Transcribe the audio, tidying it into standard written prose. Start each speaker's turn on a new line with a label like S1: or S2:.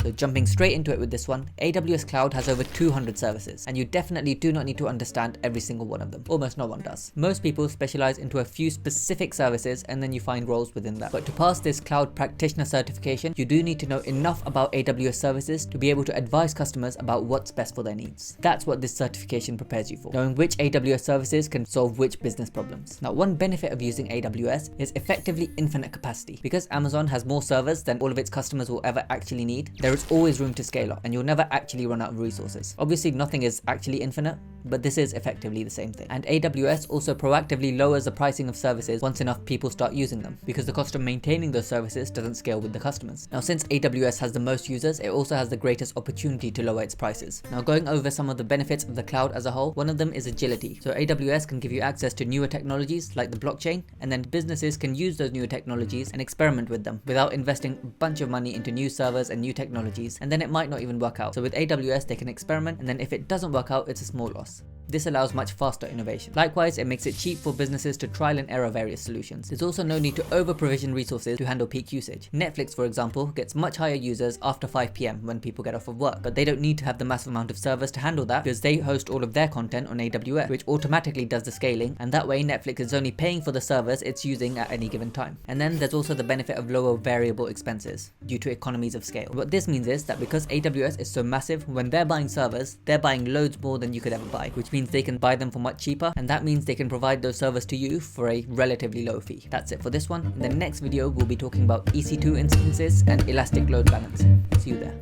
S1: So jumping straight into it with this one, AWS Cloud has over 200 services, and you definitely do not need to understand every single one of them. Almost no one does. Most people specialize into a few specific services and then you find roles within that. But to pass this Cloud Practitioner certification, you do need to know enough about AWS services to be able to advise customers about what's best for their needs. That's what this certification prepares you for, knowing which AWS services can solve which business problems. Now, one benefit of using AWS is effectively infinite capacity. Because Amazon has more servers than all of its customers will ever actually need, there is always room to scale up and you'll never actually run out of resources. Obviously, nothing is actually infinite, but this is effectively the same thing. And AWS also proactively lowers the pricing of services once enough people start using them, because the cost of maintaining those services doesn't scale with the customers. Now, since AWS has the most users, it also has the greatest opportunity to lower its prices. Now, going over some of the benefits of the cloud as a whole, one of them is agility. So AWS can give you access to newer technologies like the blockchain, and then businesses can use those newer technologies and experiment with them without investing a bunch of money into new servers and new technologies, and then it might not even work out. So with AWS, they can experiment, and then if it doesn't work out, it's a small loss. This allows much faster innovation. Likewise, it makes it cheap for businesses to trial and error various solutions. There's also no need to over-provision resources to handle peak usage. Netflix, for example, gets much higher users after 5 PM when people get off of work, but they don't need to have the massive amount of servers to handle that because they host all of their content on AWS, which automatically does the scaling, and that way Netflix is only paying for the servers it's using at any given time. And then there's also the benefit of lower variable expenses due to economies of scale. What this means is that because AWS is so massive, when they're buying servers, they're buying loads more than you could ever buy, which means they can buy them for much cheaper, and that means they can provide those servers to you for a relatively low fee. That's it for this one. In the next video, we'll be talking about EC2 instances and elastic load balancing. See you there.